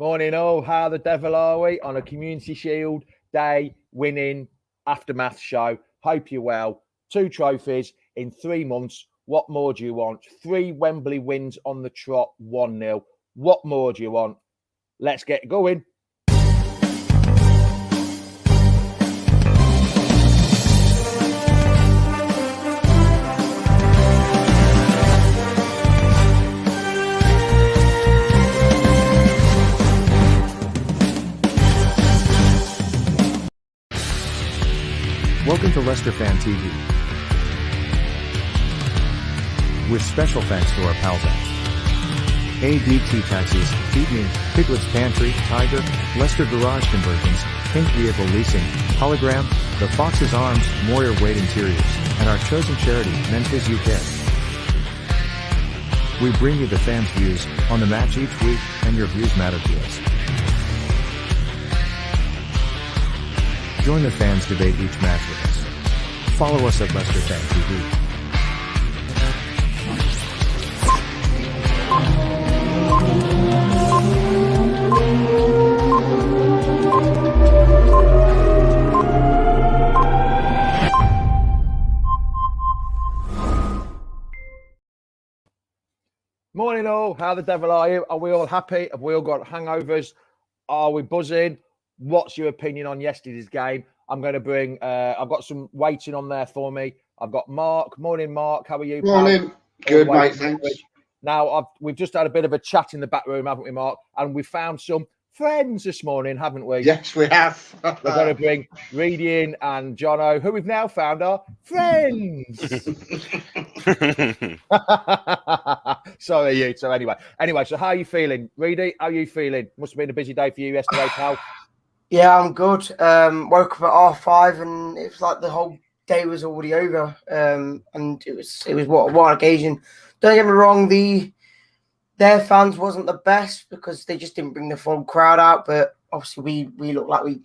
Morning all. How the devil are we on a Community Shield Day winning aftermath show? Hope you're well. 2 trophies in 3 months. What more do you want? 3 Wembley wins on the trot, 1-0. What more do you want? Let's get going. Welcome to Leicester Fan TV. With special thanks to our pals at ADT Taxis, Feedme, Piglet's Pantry, Tiger, Leicester Garage Conversions, Pink Vehicle Leasing, Hologram, The Fox's Arms, Moyer Wade Interiors, and our chosen charity, Memphis UK. We bring you the fans' views on the match each week, and your views matter to us. Join the fans debate each match with us. Follow us at Leicester Fan TV. Morning all. How the devil are you? Are we all happy? Have we all got hangovers? Are we buzzing? What's your opinion on yesterday's game? I'm going to bring, I've got some waiting on there for me. I've got Mark. Morning, Mark. How are you? Morning. Good, mate. Thanks. Now, we've just had a bit of a chat in the back room, haven't we, Mark? And we found some friends this morning, haven't we? Yes, we have. We're going to bring Reedy in and Jono, who we've now found are friends. Sorry, you. So anyway, so how are you feeling? Reedy, how are you feeling? Must have been a busy day for you yesterday, pal. Yeah, I'm good. Woke up at 5:30 and it was like the whole day was already over. And it was what an occasion. Don't get me wrong, their fans wasn't the best because they just didn't bring the full crowd out. But obviously we looked like we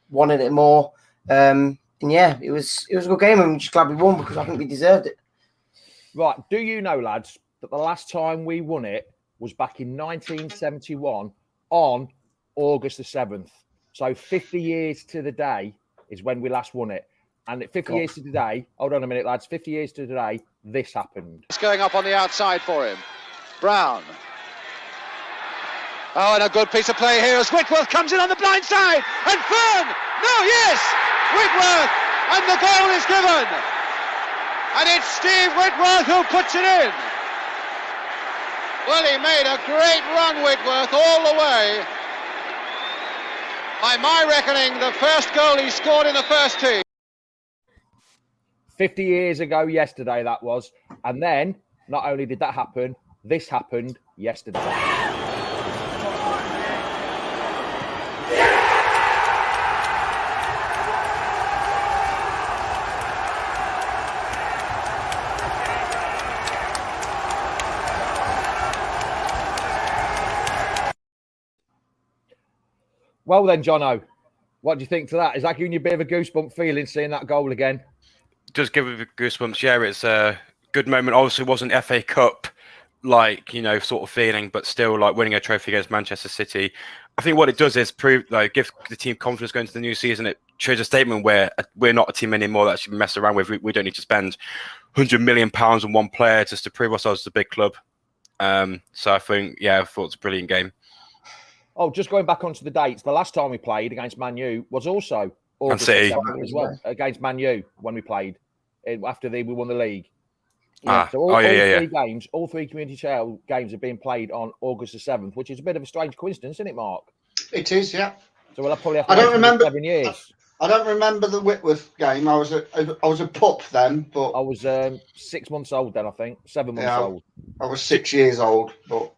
wanted it more. And yeah, it was a good game, and I'm just glad we won because I think we deserved it. Right. Do you know, lads, that the last time we won it was back in 1971 on August the 7th. So 50 years to the day is when we last won it. And at 50 years to the day, hold on a minute, lads, 50 years to the day, this happened. It's going up on the outside for him. Brown. Oh, and a good piece of play here as Whitworth comes in on the blind side. And Fern! No, yes! Whitworth! And the goal is given! And it's Steve Whitworth who puts it in. Well, he made a great run, Whitworth, all the way. By my reckoning, the first goal he scored in the first team. 50 years ago yesterday, that was. And then, not only did that happen, this happened yesterday. Well then, Jono, what do you think to that? Is that giving you a bit of a goosebump feeling seeing that goal again? Does give it goosebumps. Yeah, it's a good moment. Obviously, it wasn't FA Cup sort of feeling, but still like winning a trophy against Manchester City. I think what it does is prove, give the team confidence going into the new season. It shows a statement where we're not a team anymore that should mess around with. We don't need to spend £100 million on one player just to prove ourselves as a big club. So I think, I thought it was a brilliant game. Oh, just going back onto the dates, the last time we played against Man U was also August 7th as well, against Man U when we played after we won the league. So all three Community Shield games have been played on August the 7th, which is a bit of a strange coincidence, isn't it, Mark? It is, yeah. So we'll probably have to I don't remember 7 years. I don't remember the Whitworth game. I was a pup then, but I was 6 months old then, I think. 7 months old. I was 6 years old, but.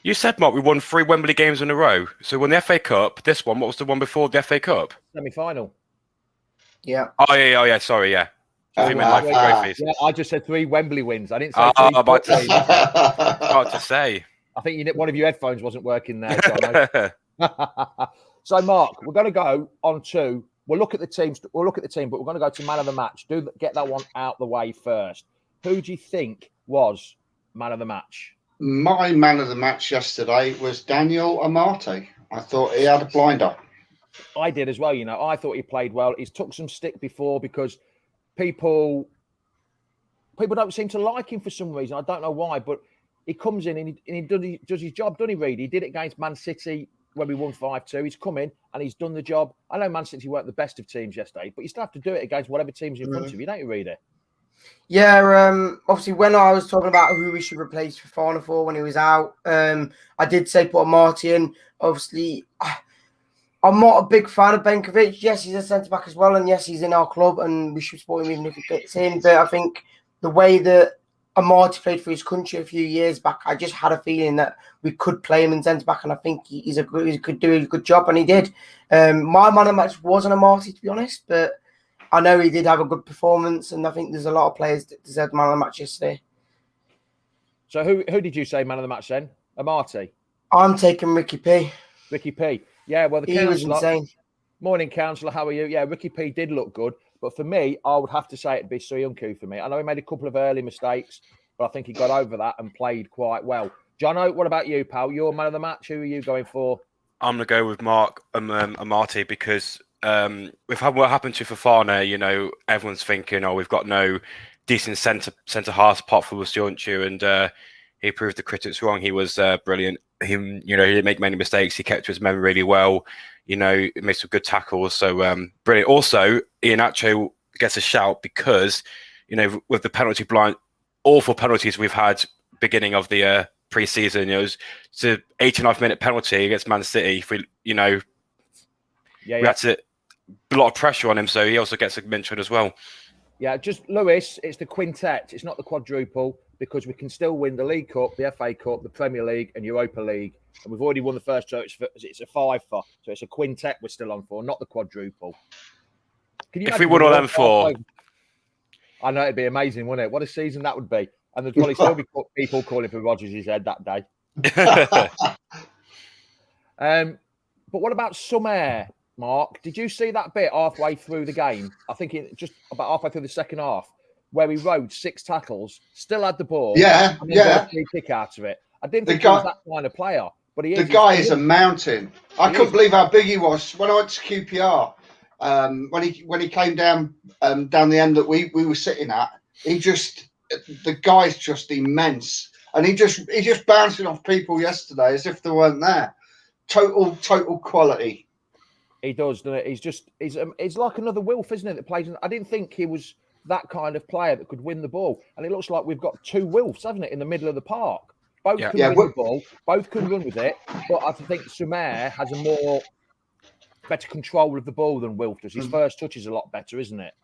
You said, Mark, we won 3 Wembley games in a row. So we won the FA Cup. This one, what was the one before the FA Cup? Semi-final. Yeah. Oh, yeah. Sorry, yeah. Yeah, I just said 3 Wembley wins. I didn't say 3. About to say. I think one of your headphones wasn't working there, John. So, Mark, we're going to go on to. We'll look at the teams. We'll look at the team, but we're going to go to man of the match. Get that one out the way first. Who do you think was man of the match? My man of the match yesterday was Daniel Amate. I thought he had a blinder. I did as well. I thought he played well. He's took some stick before because people don't seem to like him for some reason. I don't know why, but he comes in and he does his job, doesn't he, Reed? He did it against Man City when we won 5-2. He's come in and he's done the job. I know Man City weren't the best of teams yesterday, but you still have to do it against whatever team's in front of you, don't you, Reed? Yeah, obviously when I was talking about who we should replace Fofana for when he was out, I did say put Marty in. Obviously, I'm not a big fan of Benkovic. Yes, he's a centre-back as well, and yes, he's in our club, and we should support him even if he gets in. But I think the way that Amati played for his country a few years back, I just had a feeling that we could play him in centre-back, and I think he could do a good job, and he did. My man of the match wasn't Amati, to be honest, but I know he did have a good performance, and I think there's a lot of players that deserved man of the match yesterday. So who did you say man of the match then? Amati? I'm taking Ricky P. Ricky P. Yeah, well, he was insane. Morning, councillor. How are you? Yeah, Ricky P did look good, but for me, I would have to say it'd be Soyuncu for me. I know he made a couple of early mistakes, but I think he got over that and played quite well. Jono, what about you, pal? You're man of the match. Who are you going for? I'm going to go with Mark Amati because we've had what happened to Fofana. Everyone's thinking, we've got no decent centre half apart from Soyuncu, and he proved the critics wrong. He was brilliant. He didn't make many mistakes. He kept his memory really well. He made some good tackles. So brilliant. Also, Iheanacho gets a shout because, with the penalty blind, awful penalties we've had beginning of the pre-season. It's an 89-minute penalty against Man City. If we had to a lot of pressure on him, so he also gets a mention as well. Yeah, just Lewis, it's the quintet. It's not the quadruple because we can still win the League Cup, the FA Cup, the Premier League and Europa League. And we've already won the first two. It's a five for. So it's a quintet we're still on for, not the quadruple. If we won all them four. I know it'd be amazing, wouldn't it? What a season that would be. And there'd probably still be people calling for Rodgers' head that day. But what about Sommer, Mark? Did you see that bit halfway through the game? I think just about halfway through the second half, where he rode 6 tackles, still had the ball. Yeah, and got a free kick out of it. I didn't think he was that kind of player, but he is. The guy is a mountain. I couldn't believe how big he was when I went to QPR. When he came down the end that we were sitting at, the guy's just immense, and he just bouncing off people yesterday as if they weren't there. Total quality. He does, doesn't it? He's like another Wilf, isn't it? That plays. I didn't think he was that kind of player that could win the ball, and it looks like we've got 2 Wilfs, hasn't it, in the middle of the park? Both can win the ball, both can run with it, but I think Sommer has a better control of the ball than Wilf does. His first touch is a lot better, isn't it?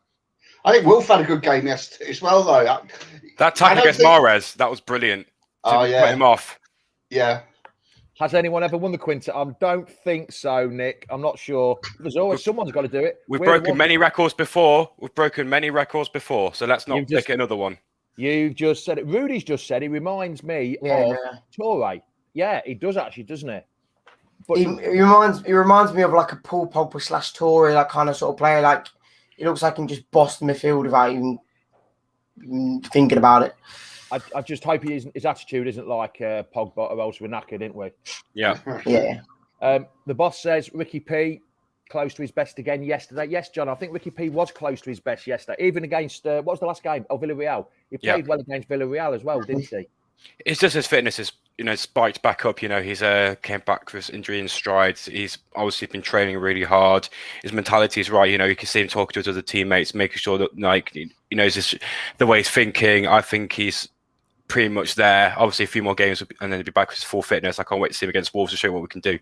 I think Wilf had a good game yesterday as well, though. That tackle against Mahrez, that was brilliant. Put him off. Yeah. Has anyone ever won the quintet? I don't think so, Nick. I'm not sure. There's always someone's got to do it. We've broken many records before. So let's not take another one. You've just said it. Rudy's just said he reminds me of Torre. Yeah, he does actually, doesn't he? But he reminds me of like a Paul Pogba / Torre, that kind of sort of player. Like he looks like he can just boss the midfield without even thinking about it. I just hope his attitude isn't like Pogba, or else we're knackered, didn't we? Yeah. Yeah. The boss says Ricky P close to his best again yesterday. Yes, John, I think Ricky P was close to his best yesterday, even against what was the last game? Oh, Villarreal. He played well against Villarreal as well, didn't he? It's just his fitness is, spiked back up. He's came back from his injury in strides. He's obviously been training really hard. His mentality is right. You can see him talking to his other teammates, making sure that just the way he's thinking. I think he's pretty much there. Obviously, a few more games and then he'll be back with his full fitness. I can't wait to see him against Wolves to show what we can do.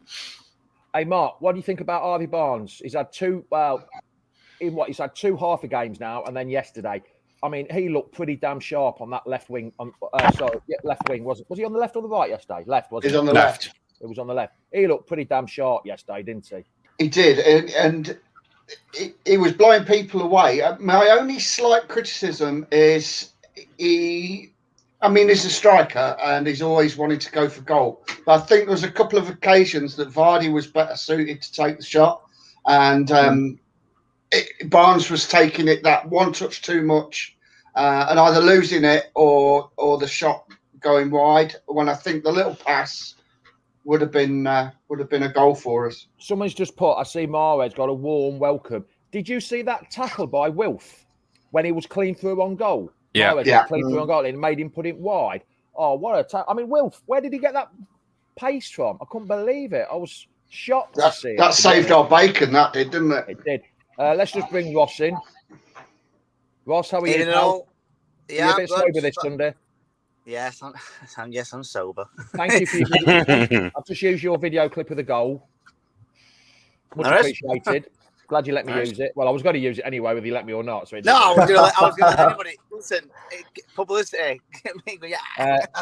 Hey, Mark, what do you think about Harvey Barnes? He's had 2. He's had 2 half games now, and then yesterday. I mean, he looked pretty damn sharp on that left wing. Left wing was he on the left or the right yesterday? Left, wasn't he? He's on the left. It was on the left. He looked pretty damn sharp yesterday, didn't he? He did, and he was blowing people away. My only slight criticism is he's a striker and he's always wanted to go for goal. But I think there was a couple of occasions that Vardy was better suited to take the shot, and Barnes was taking it that one touch too much, and either losing it or the shot going wide when I think the little pass would have been a goal for us. Someone's just put, I see Mahrez got a warm welcome. Did you see that tackle by Wilf when he was clean through on goal? Yeah. Mahrez was clean through on goal and made him put it wide. Oh, what a tackle. I mean, Wilf, where did he get that pace from? I couldn't believe it. I was shocked to see it. That saved our bacon, that did, didn't it? It did. Let's just bring Ross in. Ross, how are you? Yeah, you a bit sober this Sunday? Yes, I'm sober. Thank you for your video. I've just used your video clip of the goal. Much appreciated. Glad you let me use it. Well, I was going to use it anyway, whether you let me or not. So I was going to let anybody listen. Publicity.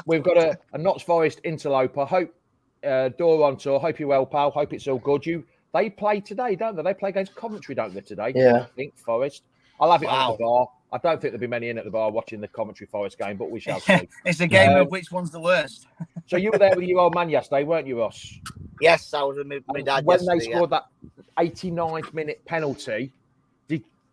We've got a Notts Forest interloper. Hope Dora on tour. Hope you're well, pal. Hope it's all good. They play today, don't they? They play against Coventry, don't they, today? Yeah. I think Forest. I'll have it on at the bar. I don't think there'll be many in at the bar watching the Coventry Forest game, but we shall see. It's a game of which one's the worst. So you were there with your old man yesterday, weren't you, Ross? Yes, I was with my dad when yesterday. They scored that 89th minute penalty,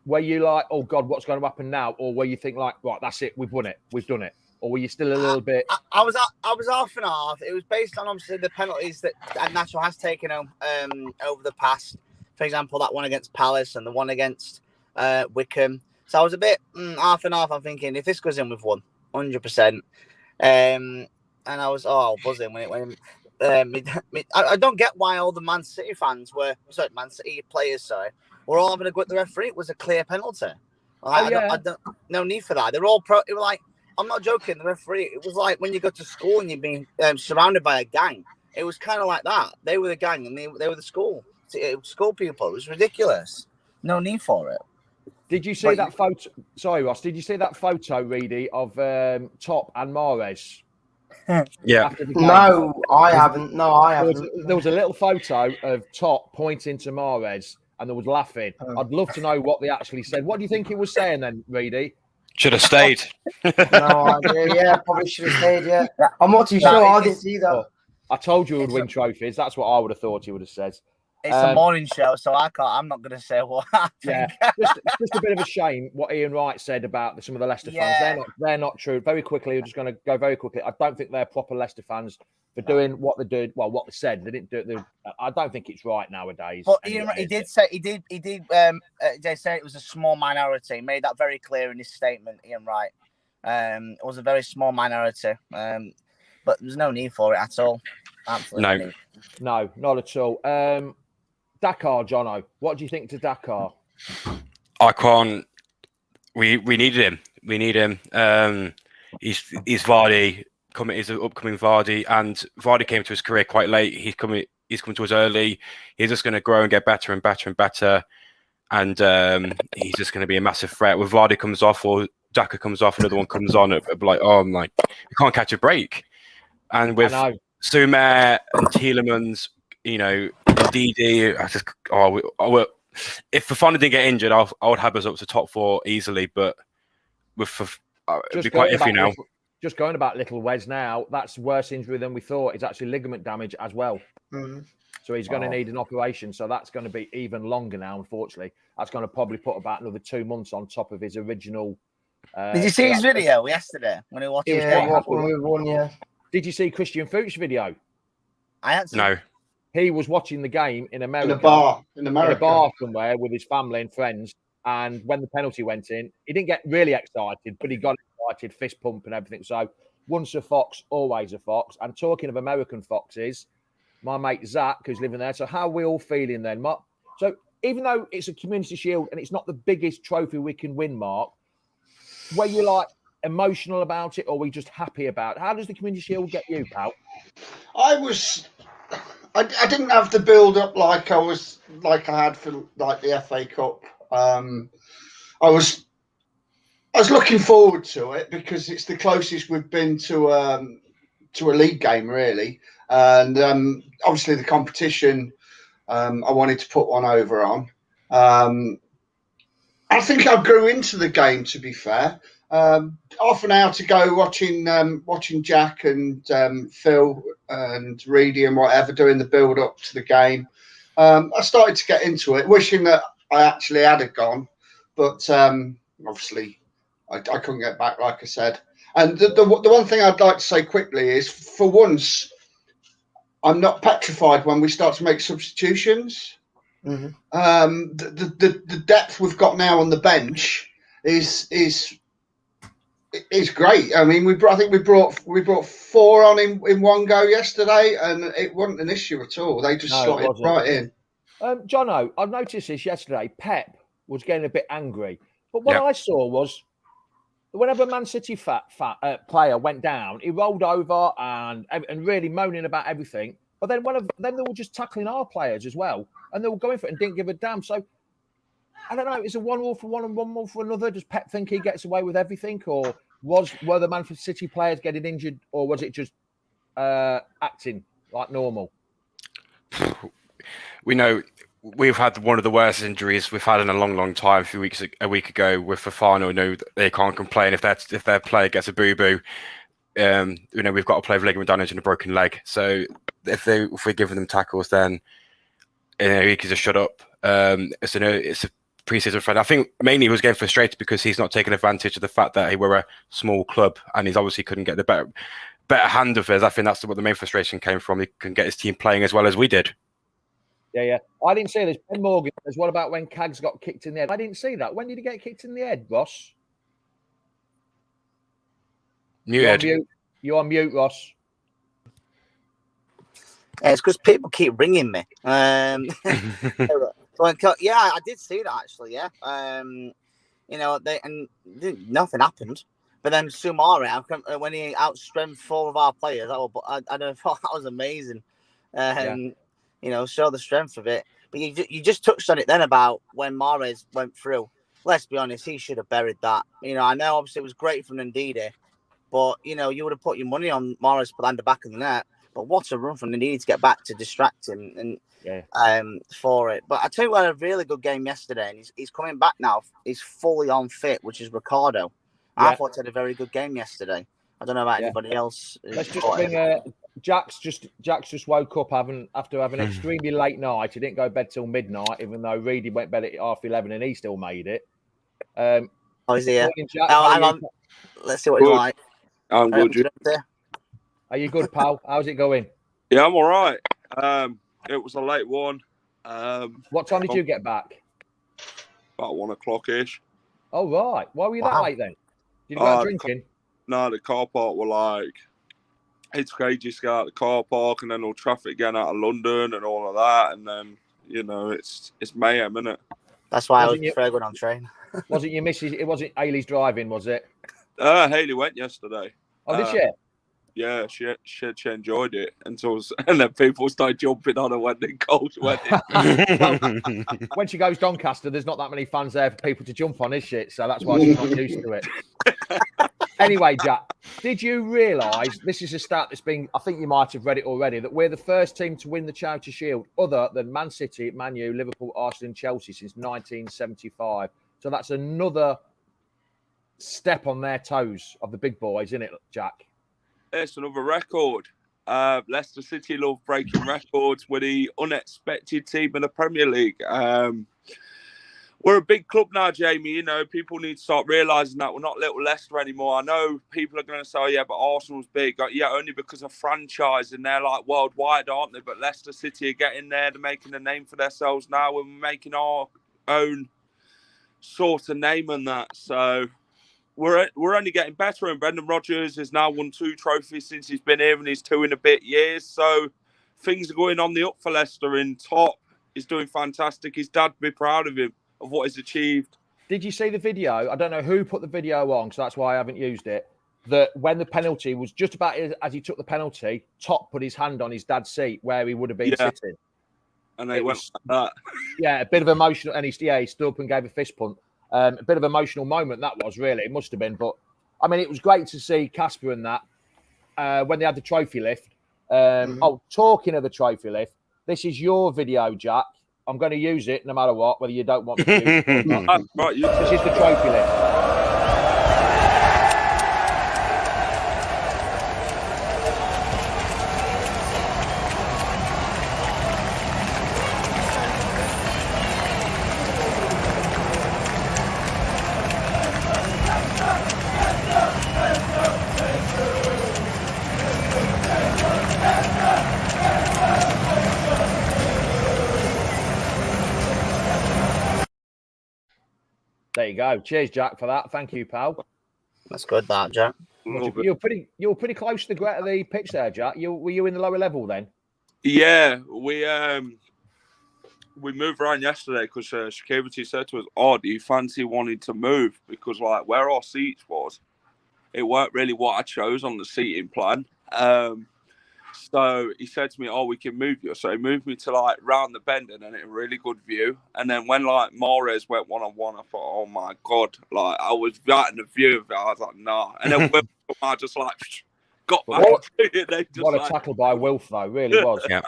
were you like, oh God, what's going to happen now? Or were you think like, right, that's it, we've won it, we've done it? Or were you still a little bit? I was half and half. It was based on obviously the penalties that Nacho has taken over the past. For example, that one against Palace and the one against Wickham. So I was a bit half and half. I'm thinking if this goes in, we've won 100%. And I was buzzing when it went. I don't get why all the Man City Man City players, were all having a go at the referee. It was a clear penalty. I don't no need for that. They're all It was like, I'm not joking. The referee. It was like when you go to school and you're being surrounded by a gang. It was kind of like that. They were the gang and they were the school people. It was ridiculous. No need for it. Did you see that photo? Sorry, Ross. Did you see that photo, Reedy, of Top and Mahrez? Yeah. No, I haven't. No, I haven't. There was a little photo of Top pointing to Mahrez, and there was laughing. I'd love to know what they actually said. What do you think he was saying then, Reedy? Should have stayed. No idea. Yeah, probably should have stayed. Yeah, I'm not too sure. I didn't see that. I told you he would win trophies. That's what I would have thought he would have said. It's a morning show, so I'm not going to say what I think. Yeah, just a bit of a shame what Ian Wright said about some of the Leicester fans. They're not true. Very quickly, we're just going to go very quickly. I don't think they're proper Leicester fans for doing what they did. Well, what they said, they didn't do it. I don't think it's right nowadays. But Ian, he did say they say it was a small minority. He made that very clear in his statement. Ian Wright, it was a very small minority, but there's no need for it at all. Absolutely, no, not at all. Dakar, Jono, what do you think to Dakar? I can't. We needed him. We need him. He's Vardy. He's an upcoming Vardy, and Vardy came to his career quite late. He's coming to us early. He's just going to grow and get better and better and better, and he's just going to be a massive threat. When Vardy comes off or Daka comes off, another one comes on. It'll be like, I'm like, we can't catch a break. And with Sumer and Tielemans, DD, if Fofana didn't get injured, I would have us up to top 4 easily. But it'd be quite iffy now. Just going about Little Wes now, that's worse injury than we thought. It's actually ligament damage as well. Mm-hmm. So he's going to need an operation. So that's going to be even longer now, unfortunately. That's going to probably put about another 2 months on top of his original. Did you see his video yesterday when he watched it? Did you see Christian Fuchs' video? I hadn't seen No. He was watching the game in America. In a bar somewhere with his family and friends. And when the penalty went in, he didn't get really excited, but he got excited, fist pump and everything. So once a fox, always a fox. And talking of American foxes, my mate Zach, who's living there. So how are we all feeling then, Mark? So even though it's a Community Shield and it's not the biggest trophy we can win, Mark, were you like emotional about it or were you just happy about it? How does the Community Shield get you, pal? I didn't have the build up like I had for like the FA Cup. I was looking forward to it because it's the closest we've been to a league game really, and obviously the competition. I wanted to put one over on. I think I grew into the game. To be fair, half an hour to go watching Jack and Phil and Reedy and whatever doing the build up to the game. I started to get into it, wishing that I actually had gone, but obviously I couldn't get back, like I said. And the one thing I'd like to say quickly is, for once, I'm not petrified when we start to make substitutions. Mm-hmm. The depth we've got now on the bench is great. I mean, I think we brought 4 on in one go yesterday, and it wasn't an issue at all. They just slotted right in. Jono, I've noticed this yesterday. Pep was getting a bit angry, but what I saw was, whenever a Man City player went down, he rolled over and really moaning about everything. But then they were just tackling our players as well, and they were going for it and didn't give a damn. So I don't know. Is it 1 rule for one and 1 rule for another? Does Pep think he gets away with everything, or were the Man City players getting injured, or was it just acting like normal? We know we've had one of the worst injuries we've had in a long time. A week ago with Fofana. We know they can't complain if their player gets a boo. We've got a player with ligament damage and a broken leg. So if we're giving them tackles, then he can just shut up. It's a pre-season friend. I think mainly he was getting frustrated because he's not taking advantage of the fact that we're a small club and he's obviously couldn't get the better hand of us. I think that's what the main frustration came from. He couldn't get his team playing as well as we did. Yeah. I didn't see this. Ben Morgan says, what about when Cags got kicked in the head? I didn't see that. When did he get kicked in the head, Ross? Muted. You're on mute, Ross. It's because people keep ringing me. Yeah, I did see that actually. Yeah, nothing happened. But then Sumari, when he outstrengthened 4 of our players, I thought that was amazing. Show the strength of it. But you just touched on it then about when Mahrez went through. Let's be honest, he should have buried that. I know obviously it was great from Ndidi, but you would have put your money on Mahrez to land the back of the net. But what a run from Ndidi to get back to distract him for it. But I tell you what, a really good game yesterday, and he's coming back now. He's fully on fit, which is Ricardo. I thought he had a very good game yesterday. I don't know about anybody else. Let's just bring Jack's just woke up after having an extremely late night. He didn't go to bed till midnight, even though Reedy went to bed at 11:30 and he still made it. Is he here? Hang on. Let's see what he's like. I'm good. Are you good, pal? How's it going? Yeah, I'm all right. It was a late one. What time did you get back? About 1 o'clock-ish. Oh, right. Why were you that late then? Did you go out drinking? No, the car park were like, it took ages to get out of the car park, and then all traffic getting out of London and all of that, and then it's mayhem, isn't it? That's why I was very good on train. Wasn't your missus? It wasn't Hayley's driving, was it? Hayley went yesterday. Oh, did she? Yeah, she enjoyed it and then people started jumping on her wedding, Cole's wedding. When she goes Doncaster, there's not that many fans there for people to jump on, is she? So that's why she's not used to it. Anyway, Jack, did you realise, this is a stat that's been, I think you might have read it already, that we're the first team to win the Charity Shield other than Man City, Man U, Liverpool, Arsenal and Chelsea since 1975. So that's another step on their toes of the big boys, isn't it, Jack? It's another record. Leicester City love breaking records. We're the unexpected team in the Premier League. We're a big club now, Jamie. People need to start realising that we're not little Leicester anymore. I know people are going to say, oh, yeah, but Arsenal's big. Yeah, only because of franchise, and they're like worldwide, aren't they? But Leicester City are getting there. They're making a name for themselves now. We're making our own sort of name and that. So we're only getting better, and Brendan Rodgers has now won 2 trophies since he's been here, and he's 2 and a bit years. So things are going on the up for Leicester. In top, he's doing fantastic. His dad be proud of him, of what he's achieved. Did you see the video? I don't know who put the video on, so that's why I haven't used it. That when the penalty was just about as he took the penalty, Top put his hand on his dad's seat where he would have been sitting. And they went like that. Yeah, a bit of emotional, and he stood up and gave a fist pump. A bit of emotional moment that was, really. It must have been. But, I mean, it was great to see Casper and that when they had the trophy lift. Talking of the trophy lift, this is your video, Jack. I'm going to use it no matter what, whether you don't want me to use it or not. Right, this is the trophy lift. go. Cheers, Jack, for that. Thank you, pal. That's good, that, Jack. You were pretty close to the pitch there, Jack. Were you in the lower level then? Yeah, we moved around yesterday because security said to us, "Oh, do you fancy wanting to move?" Because like where our seats was, it weren't really what I chose on the seating plan. So he said to me, "Oh, we can move you." So he moved me to like round the bend and then a really good view. And then when like Mahrez went 1-on-1, I thought, "Oh my god!" Like I was right in the view of it. I was like, "Nah." And then I just like got back. What a tackle by Wilf, though, really was. Yeah.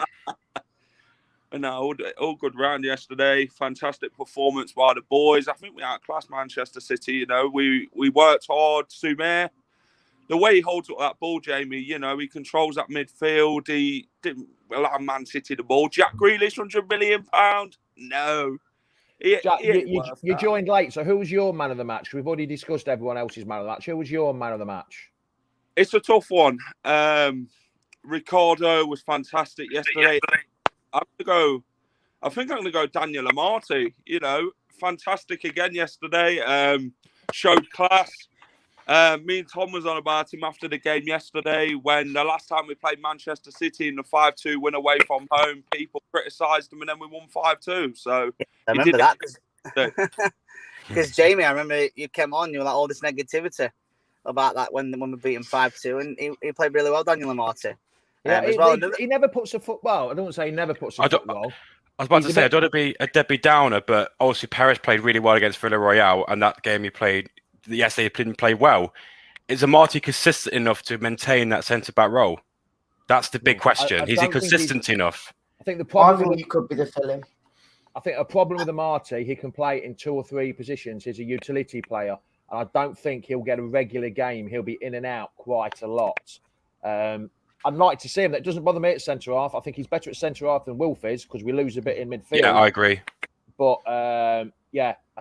And no, all good round yesterday. Fantastic performance by the boys. I think we outclassed Manchester City. You know, we worked hard. Soumaire, the way he holds up that ball, Jamie, you know, he controls that midfield. He didn't allow Man City the ball. Jack Grealish, £100 million. No. Jack, you joined late, so who was your man of the match? We've already discussed everyone else's man of the match. Who was your man of the match? It's a tough one. Ricardo was fantastic yesterday. I think I'm going to go Daniel Amati. You know, fantastic again yesterday. Showed class. Me and Tom was on about him after the game yesterday when the last time we played Manchester City in the 5-2 win away from home, people criticised him and then we won 5-2. So I remember that because Jamie, I remember you came on, you were like all this negativity about that when we beat him 5-2, and he played really well, Daniel Amati. Yeah, he never puts a foot. Well, I don't want to say he never puts a foot wrong. I was about to say, I don't want to be a Debbie Downer, but obviously Paris played really well against Villarreal, and that game he played, yesterday he didn't play well. Is Amati consistent enough to maintain that centre-back role? That's the big question. Is he consistent enough? I think the problem he could be the fill-in. I think a problem with Amati, he can play in 2 or 3 positions. He's a utility player, and I don't think he'll get a regular game. He'll be in and out quite a lot. I'd like to see him. That doesn't bother me at centre half. I think he's better at centre half than Wilf is because we lose a bit in midfield. Yeah, I agree. But I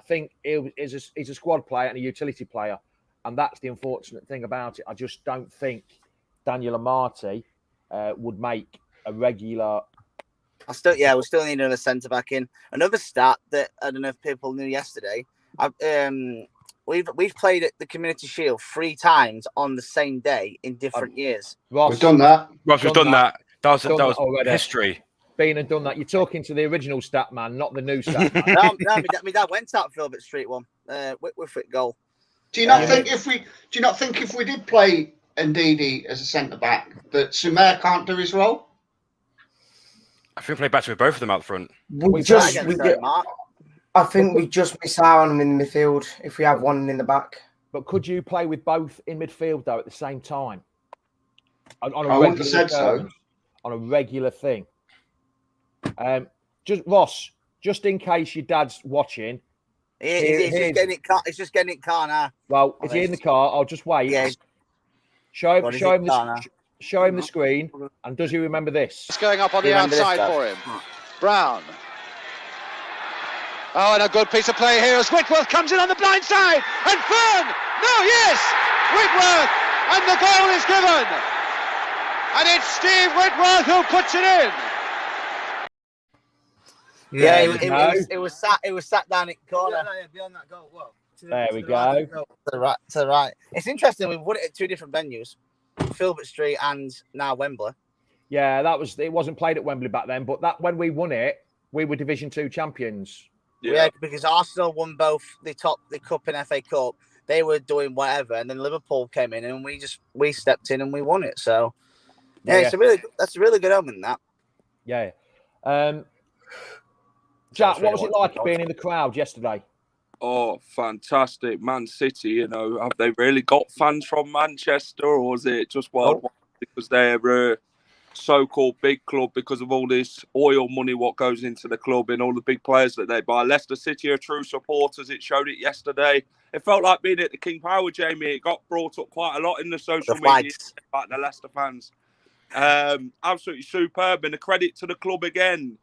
think he's a squad player and a utility player, and that's the unfortunate thing about it. I just don't think Daniel Amati would make a regular. we still need another centre back in. Another stat that I don't know if people knew yesterday. We've played at the Community Shield 3 times on the same day in different years. Ross, we've done that. Ross, we've done that. That was history. Been and done that. You're talking to the original stat man, not the new stat man. no, my dad went out Filbert Street one. Whitworth goal. Do you not think if we did play Ndidi as a centre back that Soumaire can't do his role? I think we play better with both of them out front. I think we just miss out on them in the midfield if we have one in the back. But could you play with both in midfield though at the same time? I wouldn't have said so. On a regular thing. Ross, just in case your dad's watching. He's just getting it car now. Well, is he in the car? I'll just wait. Yeah. Show him the screen. And does he remember this? It's going up on the outside for him. Brown. Oh, and a good piece of play here as Whitworth comes in on the blind side. And Fern! No, yes! Whitworth! And the goal is given! And it's Steve Whitworth who puts it in! Yeah, it was sat down in the corner. Beyond that goal. Well, there we go. To the right. It's interesting. We've won it at 2 different venues, Filbert Street and now Wembley. Yeah, it wasn't played at Wembley back then, but that when we won it, we were Division 2 champions. Yeah, because Arsenal won both the Cup and FA Cup. They were doing whatever, and then Liverpool came in, and we stepped in and we won it. So, that's a really good omen. That. Yeah. Jack, what was it like being in the crowd yesterday? Oh, fantastic. Man City, you know, have they really got fans from Manchester, or is it just worldwide because they're a so-called big club because of all this oil money what goes into the club and all the big players that they buy? Leicester City are true supporters. It showed it yesterday. It felt like being at the King Power, Jamie. It got brought up quite a lot in the social media about the Leicester fans. Absolutely superb, and a credit to the club again.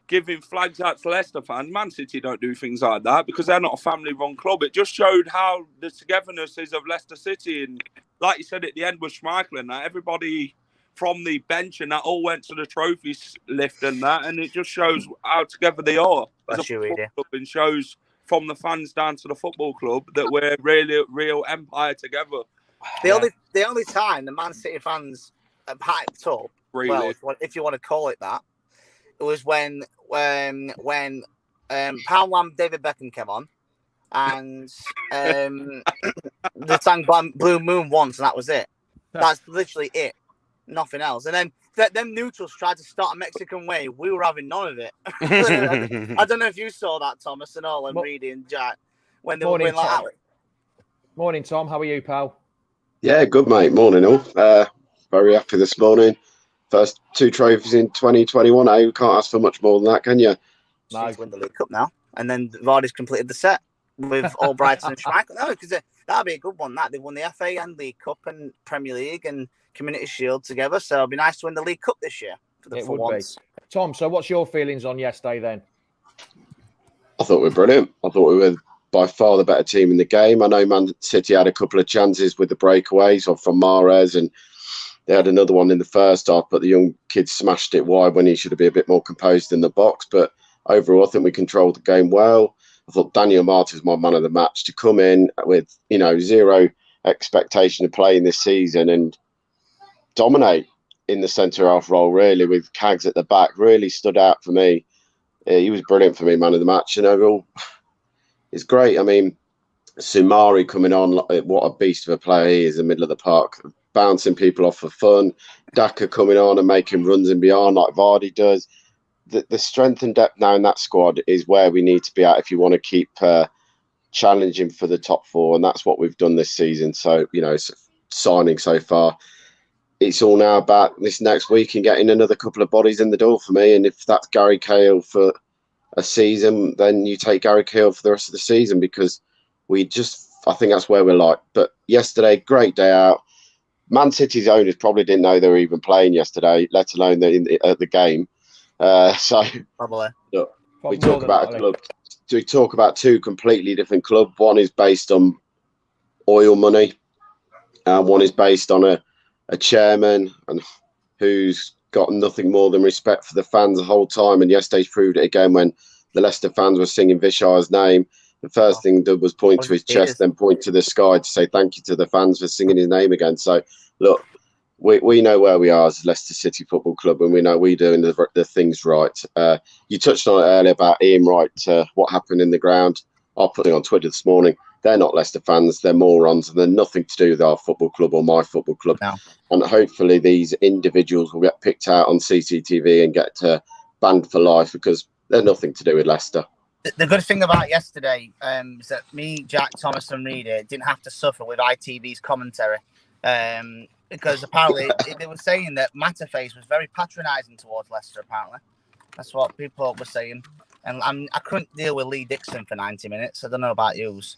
Giving flags out to Leicester fans. Man City don't do things like that because they're not a family-run club. It just showed how the togetherness is of Leicester City. And like you said at the end with Schmeichel and that, everybody from the bench and that all went to the trophies lift and that. And it just shows how together they are as a football club and shows from the fans down to the football club that we're really real empire together. The only time the Man City fans hyped up, Really? well, if you want to call it that, it was when Poundland David Beckham came on, and they sang Blue Moon once, and that was it. That's literally it, nothing else. And then them neutrals tried to start a Mexican wave. We were having none of it. I don't know if you saw that, Thomas and all, and Reedy and Jack, when they were going like that. Morning, Tom. How are you, pal? Yeah, good, mate. Morning, all. Very happy this morning. First 2 trophies in 2021. You can't ask for much more than that, can you? No. Need to win the League Cup now, and then Vardy's completed the set with Albrighton and Schmeichel. No, because that'd be a good one. That they won the FA and League Cup and Premier League and Community Shield together. So it'd be nice to win the League Cup this year. For once. Tom, so what's your feelings on yesterday then? I thought we were brilliant. I thought we were by far the better team in the game. I know Man City had a couple of chances with the breakaways or from Mahrez, and they had another one in the first half, but the young kid smashed it wide when he should have been a bit more composed in the box. But overall, I think we controlled the game well. I thought Daniel Martin was my man of the match to come in with, zero expectation of playing this season and dominate in the centre-half role, really, with Cags at the back, really stood out for me. He was brilliant for me, man of the match. And overall, it's great. I mean, Sumari coming on, what a beast of a player he is in the middle of the park, bouncing people off for fun. Daka coming on and making runs in beyond like Vardy does. The strength and depth now in that squad is where we need to be at if you want to keep challenging for the top 4. And that's what we've done this season. So, signing so far. It's all now about this next week and getting another couple of bodies in the door for me. And if that's Gary Cahill for a season, then you take Gary Cahill for the rest of the season, because I think that's where we're like. But yesterday, great day out. Man City's owners probably didn't know they were even playing yesterday, let alone at the game. So probably. Look, we talk about a club. We talk about 2 completely different clubs. One is based on oil money, and one is based on a chairman and who's got nothing more than respect for the fans the whole time. And yesterday's proved it again when the Leicester fans were singing Vishar's name. The first thing he did was point to his chest, then point to the sky to say thank you to the fans for singing his name again. So, look, we know where we are as Leicester City Football Club, and we know we're doing the things right. You touched on it earlier about Ian Wright, what happened in the ground. I put it on Twitter this morning. They're not Leicester fans. They're morons, and they're nothing to do with our football club or my football club. No. And hopefully these individuals will get picked out on CCTV and get banned for life, because they're nothing to do with Leicester. The good thing about yesterday is that me, Jack, Thomas and Reedy didn't have to suffer with ITV's commentary, because apparently they were saying that Matterface was very patronising towards Leicester, apparently. That's what people were saying. And I couldn't deal with Lee Dixon for 90 minutes. I don't know about yous.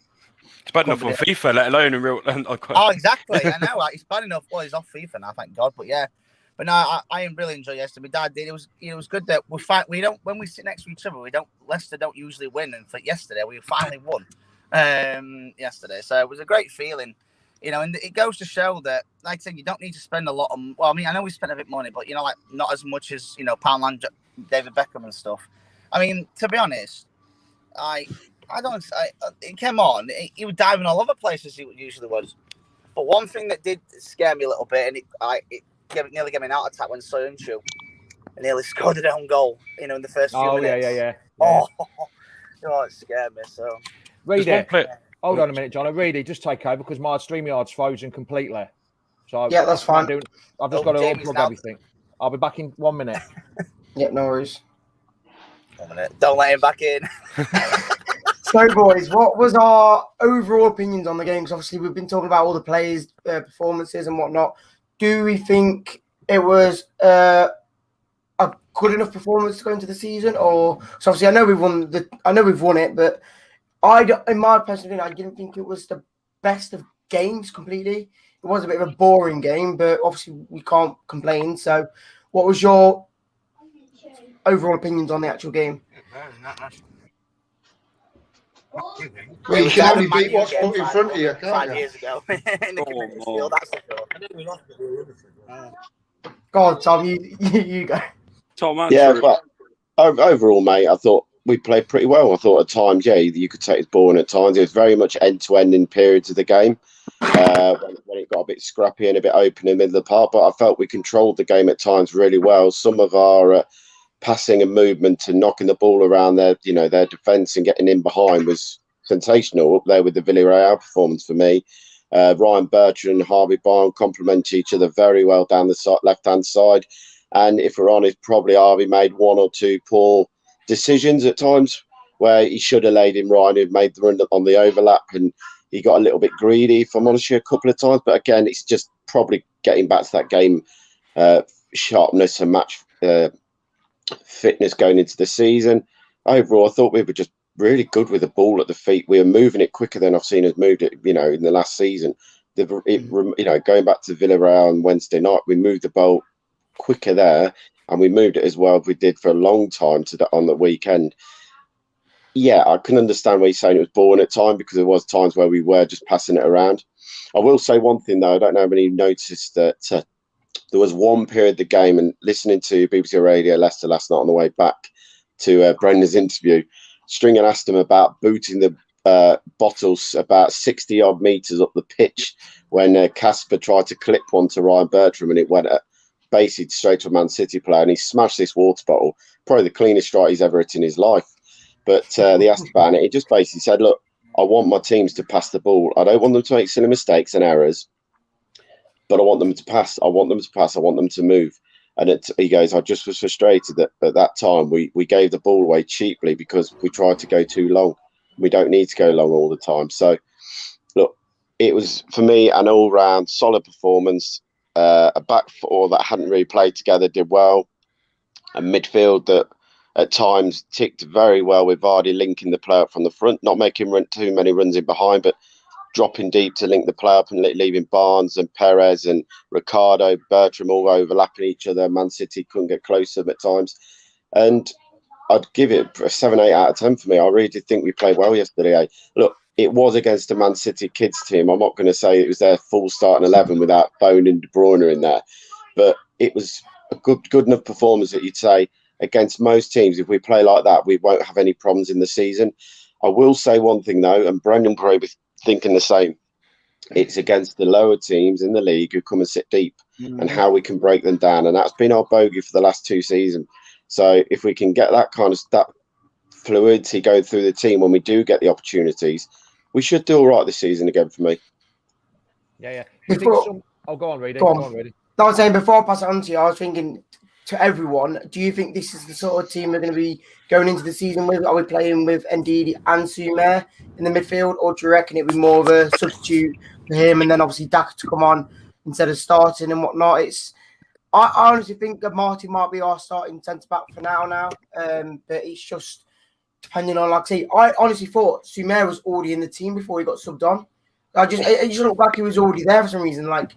It's bad enough on FIFA, let alone in real. Oh, exactly. I know. It's bad enough. Well, he's off FIFA now, thank God. But yeah, but no, I really enjoyed yesterday. My dad did. It was good that we don't when we sit next to each other. Leicester don't usually win, and for yesterday we finally won. Yesterday, so it was a great feeling. And it goes to show that, like I said, you don't need to spend a lot on. Well, I mean, I know we spent a bit of money, but like not as much as Poundland, David Beckham and stuff. I mean, to be honest, it came on. He was diving all over places he usually was. But one thing that did scare me a little bit, and it nearly gave me an heart attack when Soyuncu nearly scored a own goal. In the first few minutes. Yeah. Oh, it scared me. So, Reedy, hold on a minute, John. Reedy, just take over because my StreamYard's frozen completely. So yeah, that's fine. I've just got to unplug everything. I'll be back in 1 minute. Yeah, no worries. 1 minute. Don't let him back in. So, boys, what was our overall opinions on the game? Because obviously we've been talking about all the players' performances and whatnot. Do we think it was a good enough performance to go into the season? Or so obviously I know we've won it, but in my personal opinion, I didn't think it was the best of games completely. It was a bit of a boring game, but obviously we can't complain. So, what was your overall opinions on the actual game? Well, you can only beat what's put in front of you, can't 5 you? years ago in the community field, that's for sure. Go on, Tom, you go. Tom, yeah, but overall, mate, I thought we played pretty well. I thought at times, you could take his ball, and at times it was very much end-to-end in periods of the game. When it got a bit scrappy and a bit open in the middle of the park, but I felt we controlled the game at times really well. Some of our passing and movement and knocking the ball around their defence and getting in behind was sensational up there with the Villarreal performance for me. Ryan Bertrand and Harvey Barnes complement each other very well down the left-hand side. And if we're honest, probably Harvey made one or two poor decisions at times where he should have laid in Ryan, who'd made the run on the overlap, and he got a little bit greedy, if I'm honest, a couple of times. But again, it's just probably getting back to that game sharpness and match fitness going into the season. Overall, I thought we were just really good with the ball at the feet. We were moving it quicker than I've seen us moved it, in the last season. Going back to Villarreal on Wednesday night, we moved the ball quicker there, and we moved it as well as we did for a long time on the weekend. Yeah, I can understand why you're saying it was boring at times, because there was times where we were just passing it around. I will say one thing though, I don't know how many noticed that there was one period of the game, and listening to BBC Radio Leicester last night on the way back to Brendan's interview, Stringer asked him about booting the bottles about 60 odd metres up the pitch when Casper tried to clip one to Ryan Bertram, and it went basically straight to a Man City player, and he smashed this water bottle, probably the cleanest strike he's ever hit in his life. But they asked about it. He just basically said, look, I want my teams to pass the ball. I don't want them to make silly mistakes and errors, but I want them to pass. I want them to pass. I want them to move. And he goes, I just was frustrated that at that time we gave the ball away cheaply because we tried to go too long. We don't need to go long all the time. So, look, it was, for me, an all-round solid performance. A back four that hadn't really played together did well. A midfield that at times ticked very well with Vardy linking the play up from the front, not making run too many runs in behind, but dropping deep to link the play up and leaving Barnes and Perez and Ricardo, Bertram all overlapping each other. Man City couldn't get close to them at times. And I'd give it a 7-8 out of 10 for me. I really did think we played well yesterday. Look, it was against a Man City kids team. I'm not going to say it was their full starting 11 without Bone and De Bruyne in there, but it was a good enough performance that you'd say against most teams, if we play like that, we won't have any problems in the season. I will say one thing though, and Brendan probably was thinking the same. It's against the lower teams in the league who come and sit deep, and how we can break them down. And that's been our bogey for the last 2 seasons. So if we can get that kind of fluidity going through the team when we do get the opportunities, we should do all right this season again for me. Yeah. Go on, Reedy. I was saying, before I pass it on to you, I was thinking to everyone, do you think this is the sort of team we're going to be going into the season with? Are we playing with Ndidi and Sumer in the midfield, or do you reckon it'd be more of a substitute for him and then obviously Daka to come on instead of starting and whatnot? I honestly think that Martin might be our starting centre-back for now, but it's just depending on, like I say, I honestly thought Sumer was already in the team before he got subbed on. It just looked like he was already there for some reason. Like,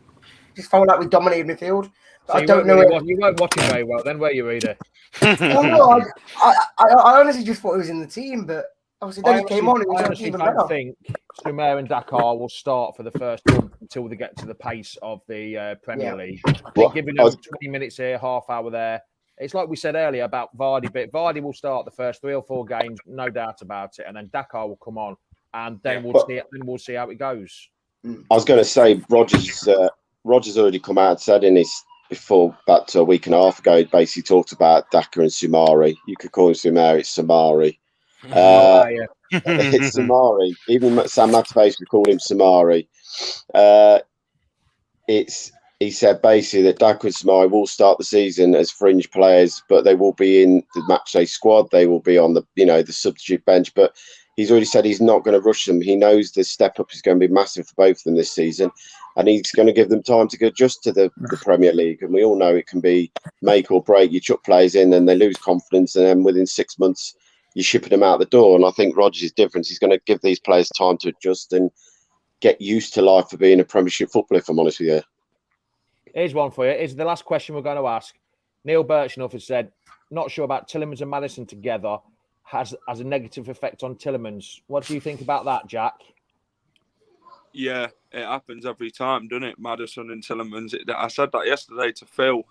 just felt like we dominated midfield. So I don't know. You weren't watching very well then, were you, Reader? I honestly just thought he was in the team, but obviously then he came on. I honestly don't think Sumer and Dakar will start for the first month until they get to the pace of the Premier League. I think giving them 20 minutes here, half hour there. It's like we said earlier about Vardy, but Vardy will start the first 3 or 4 games, no doubt about it, and then Dakar will come on, and then we'll see how it goes. I was going to say Roger's already come out and said in his before about a week and a half ago, he basically talked about Daka and Sumari. You could call him Sumari, it's Samari. It's Samari. Even Sam Matavase would call him Samari. He said basically that Daka and Samari will start the season as fringe players, but they will be in the matchday squad. They will be on the substitute bench, but he's already said he's not going to rush them. He knows the step up is going to be massive for both of them this season, and he's going to give them time to adjust to the Premier League. And we all know it can be make or break. You chuck players in and they lose confidence, and then within 6 months you're shipping them out the door. And I think Rodgers' difference. He's going to give these players time to adjust and get used to life for being a Premiership footballer, if I'm honest with you. Here's one for you. Here's the last question we're going to ask. Neil Birchnough has said, not sure about Tielemans and Maddison together has a negative effect on Tielemans. What do you think about that, Jack? Yeah, it happens every time, doesn't it? Maddison and Tielemans. I said that yesterday to Phil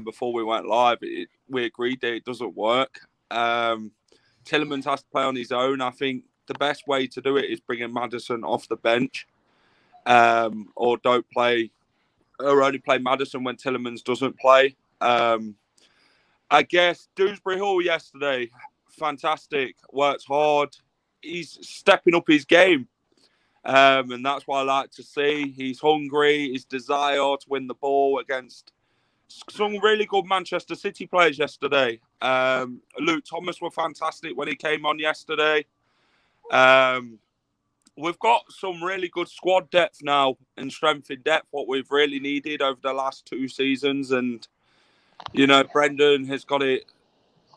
before we went live. We agreed that it doesn't work. Tielemans has to play on his own. I think the best way to do it is bringing Maddison off the bench, or don't play, or only play Maddison when Tielemans doesn't play. I guess Dewsbury Hall yesterday, fantastic, works hard. He's stepping up his game, and that's what I like to see. He's hungry, his desire to win the ball against some really good Manchester City players yesterday. Luke Thomas were fantastic when he came on yesterday. We've got some really good squad depth now and strength in depth, what we've really needed over the last 2 seasons. And, you know, Brendan has got it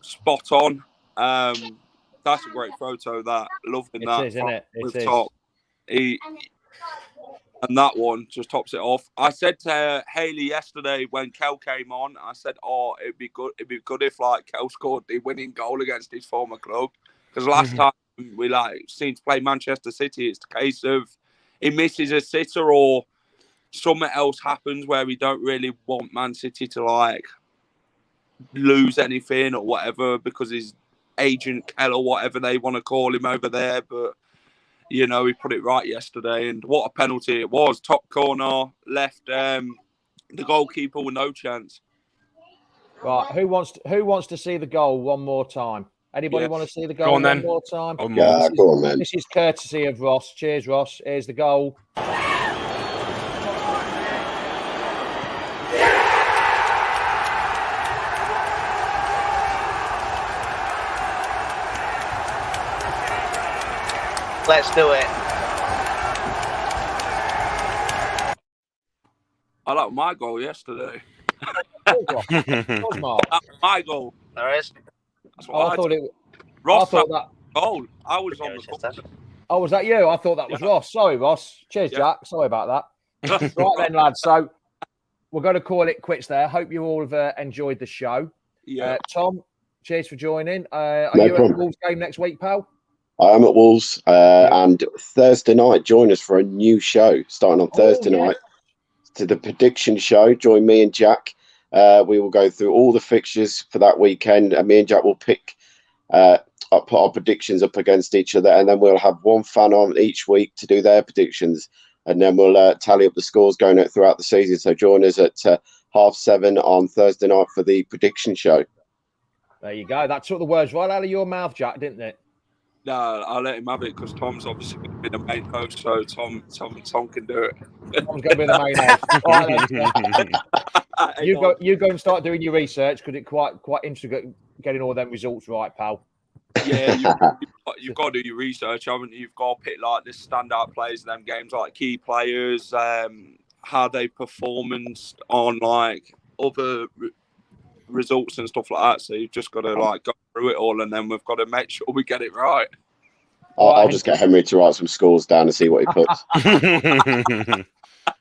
spot on. That's a great photo, that. Loving that. It is, isn't it? It is. Top. And that one just tops it off. I said to Haley yesterday when Kel came on, I said, "Oh, it'd be good if like Kel scored the winning goal against his former club." Because last time we seen to play Manchester City, it's the case of he misses a sitter or something else happens where we don't really want Man City to like lose anything or whatever because his agent Kel or whatever they want to call him over there, but. You know, he put it right yesterday, and what a penalty it was. Top corner, left the goalkeeper with no chance. Right, who wants to see the goal one more time? Anybody want to see the goal one more time? Go on, then. This is courtesy of Ross. Cheers, Ross. Here's the goal. Let's do it. I like my goal yesterday. My goal. There is. That's what I thought it. Ross, I thought that goal. I was on the goal. Oh, was that you? I thought that was Ross. Sorry, Ross. Cheers, Jack. Sorry about that. Right then, lads. So we're going to call it quits there. Hope you all have enjoyed the show. Yeah. Tom, cheers for joining. Are No you problem. at the Wolves game next week, pal? I am at Wolves, and Thursday night, join us for a new show starting on Thursday night to the prediction show. Join me and Jack. We will go through all the fixtures for that weekend, and me and Jack will pick up our predictions up against each other, and then we'll have one fan on each week to do their predictions, and then we'll tally up the scores going out throughout the season. So join us at 7:30 on Thursday night for the prediction show. There you go. That took the words right out of your mouth, Jack, didn't it? No, I'll let him have it because Tom's obviously going to be the main host, so Tom can do it. Tom's going to be the main host. You go and start doing your research because it's quite interesting getting all them results right, pal. Yeah, you've got to do your research, haven't you? You've got to pick like the standout players in them games, like key players, how they performed on like other results and stuff like that. So you've just got to like go through it all, and then we've got to make sure we get it right. I'll just get Henry to write some scores down and see what he puts.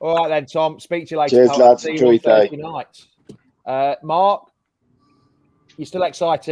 All right then, Tom. Speak to you later. Cheers, lads. See Enjoy you on your day. Thursday night. Mark, you still excited?